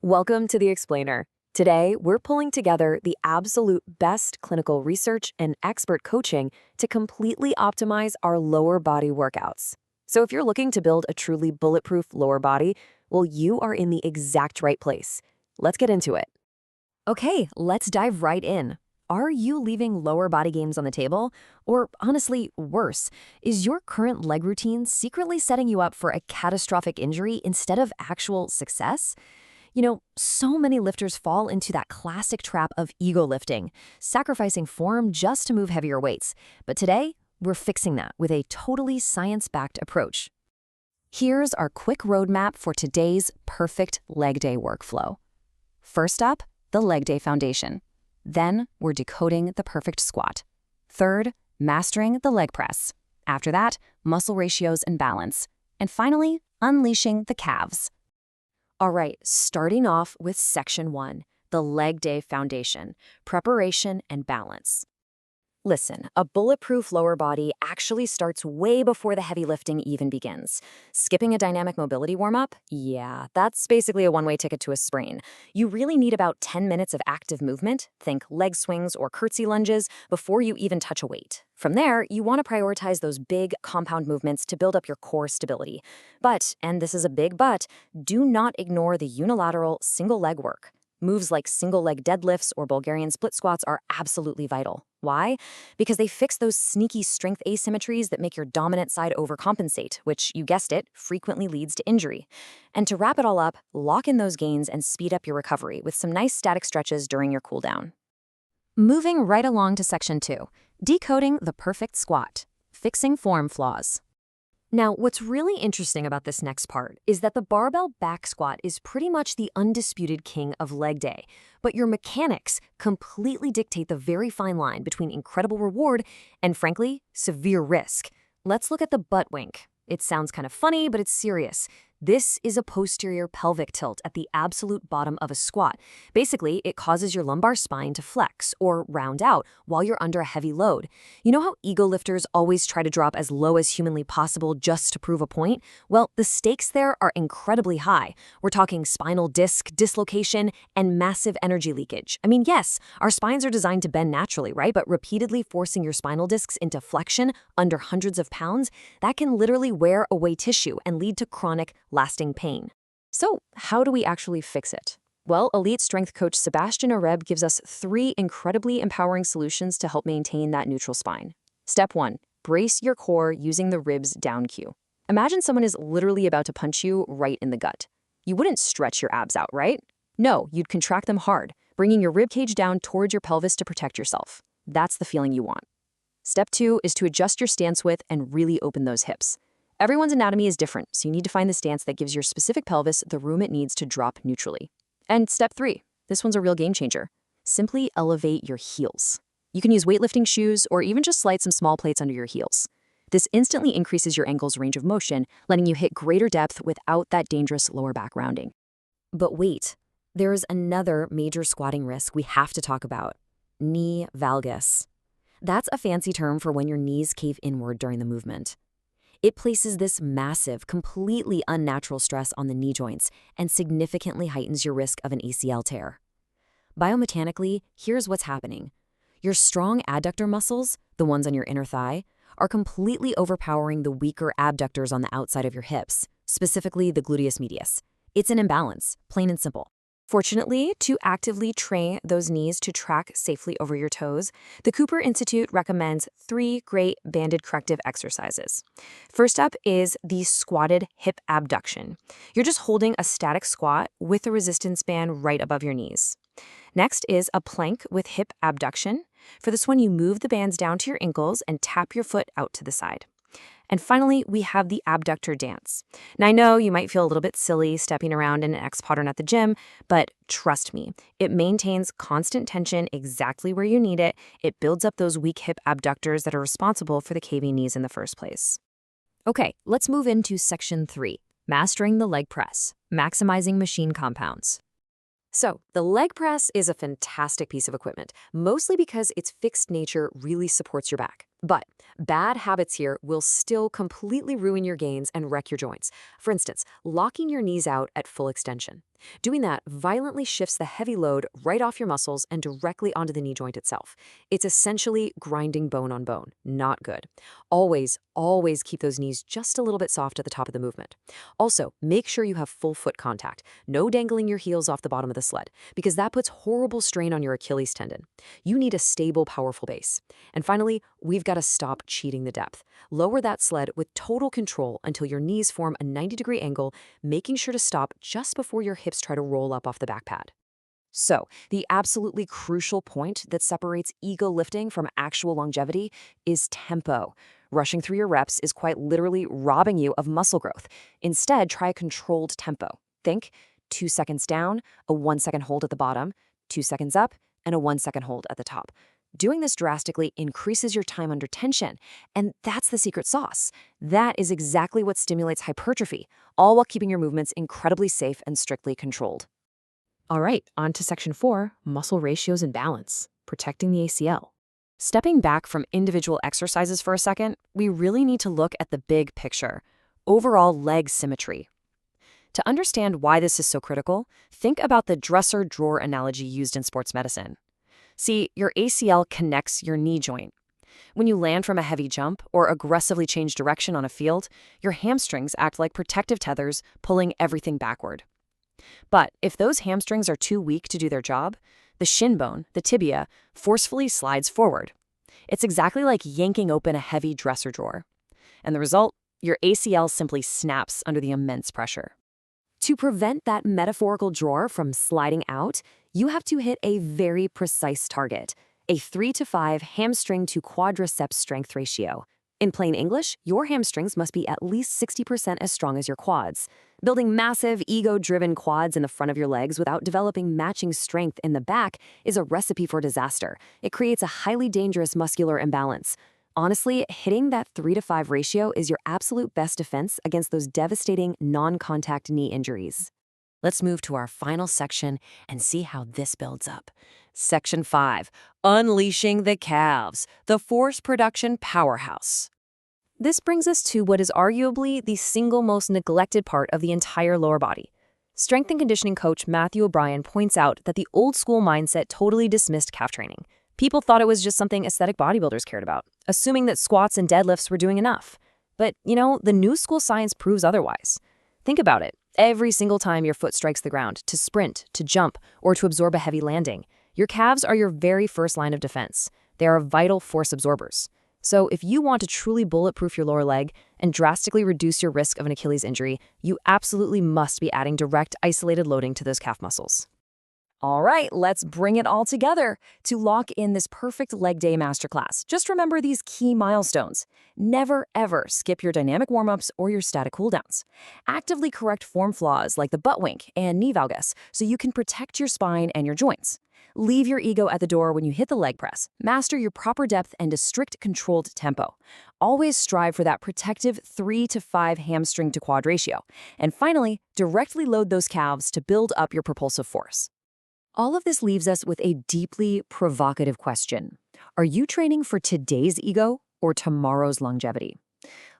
Welcome to The Explainer. Today, we're pulling together the absolute best clinical research and expert coaching to completely optimize our lower body workouts. So if you're looking to build a truly bulletproof lower body, well, you are in the exact right place. Let's get into it. Okay, let's dive right in. Are you leaving lower body gains on the table? Or honestly, worse, is your current leg routine secretly setting you up for a catastrophic injury instead of actual success? So many lifters fall into that classic trap of ego lifting, sacrificing form just to move heavier weights. But today, we're fixing that with a totally science-backed approach. Here's our quick roadmap for today's perfect leg day workflow. First up, the leg day foundation. Then, we're decoding the perfect squat. Third, mastering the leg press. After that, muscle ratios and balance. And finally, unleashing the calves. All right, starting off with section 1, the leg day foundation, preparation and balance. Listen, a bulletproof lower body actually starts way before the heavy lifting even begins. Skipping a dynamic mobility warm-up? Yeah, that's basically a one-way ticket to a sprain. You really need about 10 minutes of active movement, think leg swings or curtsy lunges, before you even touch a weight. From there, you want to prioritize those big compound movements to build up your core stability. But, and this is a big but, do not ignore the unilateral single leg work. Moves like single leg deadlifts or Bulgarian split squats are absolutely vital. Why? Because they fix those sneaky strength asymmetries that make your dominant side overcompensate, which, you guessed it, frequently leads to injury. And to wrap it all up, lock in those gains and speed up your recovery with some nice static stretches during your cooldown. Moving right along to section 2, decoding the perfect squat, fixing form flaws. Now, what's really interesting about this next part is that the barbell back squat is pretty much the undisputed king of leg day, but your mechanics completely dictate the very fine line between incredible reward and, frankly, severe risk. Let's look at the butt wink. It sounds kind of funny, but it's serious. This is a posterior pelvic tilt at the absolute bottom of a squat. Basically, it causes your lumbar spine to flex or round out while you're under a heavy load. You know how ego lifters always try to drop as low as humanly possible just to prove a point? Well, the stakes there are incredibly high. We're talking spinal disc dislocation and massive energy leakage. I mean, yes, our spines are designed to bend naturally, right? But repeatedly forcing your spinal discs into flexion under hundreds of pounds, that can literally wear away tissue and lead to chronic, lasting pain. So, how do we actually fix it? Well, elite strength coach Sebastian Areb gives us 3 incredibly empowering solutions to help maintain that neutral spine. Step 1, brace your core using the ribs down cue. Imagine someone is literally about to punch you right in the gut. You wouldn't stretch your abs out, right? No, you'd contract them hard, bringing your rib cage down towards your pelvis to protect yourself. That's the feeling you want. Step 2 is to adjust your stance width and really open those hips. Everyone's anatomy is different, so you need to find the stance that gives your specific pelvis the room it needs to drop neutrally. And step 3, this one's a real game changer. Simply elevate your heels. You can use weightlifting shoes or even just slide some small plates under your heels. This instantly increases your ankle's range of motion, letting you hit greater depth without that dangerous lower back rounding. But wait, there is another major squatting risk we have to talk about: knee valgus. That's a fancy term for when your knees cave inward during the movement. It places this massive, completely unnatural stress on the knee joints and significantly heightens your risk of an ACL tear. Biomechanically, here's what's happening. Your strong adductor muscles, the ones on your inner thigh, are completely overpowering the weaker abductors on the outside of your hips, specifically the gluteus medius. It's an imbalance, plain and simple. Fortunately, to actively train those knees to track safely over your toes, the Cooper Institute recommends 3 great banded corrective exercises. First up is the squatted hip abduction. You're just holding a static squat with a resistance band right above your knees. Next is a plank with hip abduction. For this one, you move the bands down to your ankles and tap your foot out to the side. And finally, we have the abductor dance. Now, I know you might feel a little bit silly stepping around in an X pattern at the gym, but trust me, it maintains constant tension exactly where you need it. It builds up those weak hip abductors that are responsible for the caving knees in the first place. Okay, let's move into section 3, mastering the leg press, maximizing machine compounds. So, the leg press is a fantastic piece of equipment, mostly because its fixed nature really supports your back. But bad habits here will still completely ruin your gains and wreck your joints. For instance, locking your knees out at full extension. Doing that violently shifts the heavy load right off your muscles and directly onto the knee joint itself. It's essentially grinding bone on bone. Not good. Always keep those knees just a little bit soft at the top of the movement. Also, make sure you have full foot contact. No dangling your heels off the bottom of the sled, because that puts horrible strain on your Achilles tendon. You need a stable, powerful base. And finally, we've got to stop cheating the depth. Lower that sled with total control until your knees form a 90-degree angle, making sure to stop just before your hips try to roll up off the back pad. So, the absolutely crucial point that separates ego lifting from actual longevity is tempo. Rushing through your reps is quite literally robbing you of muscle growth. Instead, try a controlled tempo. Think 2 seconds down, a 1-second hold at the bottom, 2 seconds up, and a 1-second hold at the top. Doing this drastically increases your time under tension, and that's the secret sauce. That is exactly what stimulates hypertrophy, all while keeping your movements incredibly safe and strictly controlled. All right, on to section 4, muscle ratios and balance, protecting the ACL. Stepping back from individual exercises for a second, we really need to look at the big picture, overall leg symmetry. To understand why this is so critical, think about the dresser-drawer analogy used in sports medicine. See, your ACL connects your knee joint. When you land from a heavy jump or aggressively change direction on a field, your hamstrings act like protective tethers, pulling everything backward. But if those hamstrings are too weak to do their job, the shin bone, the tibia, forcefully slides forward. It's exactly like yanking open a heavy dresser drawer. And the result? Your ACL simply snaps under the immense pressure. To prevent that metaphorical drawer from sliding out, you have to hit a very precise target, a 3 to 5 hamstring to quadriceps strength ratio. In plain English, your hamstrings must be at least 60% as strong as your quads. Building massive, ego-driven quads in the front of your legs without developing matching strength in the back is a recipe for disaster. It creates a highly dangerous muscular imbalance. Honestly, hitting that 3 to 5 ratio is your absolute best defense against those devastating non-contact knee injuries. Let's move to our final section and see how this builds up. Section 5, Unleashing the Calves, the Force Production Powerhouse. This brings us to what is arguably the single most neglected part of the entire lower body. Strength and conditioning coach Matthew O'Brien points out that the old school mindset totally dismissed calf training. People thought it was just something aesthetic bodybuilders cared about, assuming that squats and deadlifts were doing enough. But, the new school science proves otherwise. Think about it. Every single time your foot strikes the ground, to sprint, to jump, or to absorb a heavy landing, your calves are your very first line of defense. They are vital force absorbers. So if you want to truly bulletproof your lower leg and drastically reduce your risk of an Achilles injury, you absolutely must be adding direct isolated loading to those calf muscles. All right, let's bring it all together. To lock in this perfect leg day masterclass, just remember these key milestones. Never, ever skip your dynamic warm-ups or your static cooldowns. Actively correct form flaws like the butt wink and knee valgus so you can protect your spine and your joints. Leave your ego at the door when you hit the leg press. Master your proper depth and a strict controlled tempo. Always strive for that protective 3 to 5 hamstring to quad ratio. And finally, directly load those calves to build up your propulsive force. All of this leaves us with a deeply provocative question. Are you training for today's ego or tomorrow's longevity?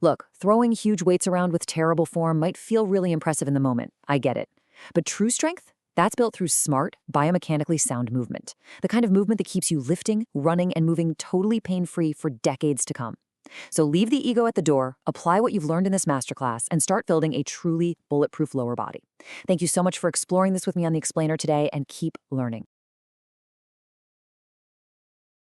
Look, throwing huge weights around with terrible form might feel really impressive in the moment. I get it. But true strength? That's built through smart, biomechanically sound movement. The kind of movement that keeps you lifting, running, and moving totally pain-free for decades to come. So leave the ego at the door, apply what you've learned in this masterclass, and start building a truly bulletproof lower body. Thank you so much for exploring this with me on The Explainer today, and keep learning.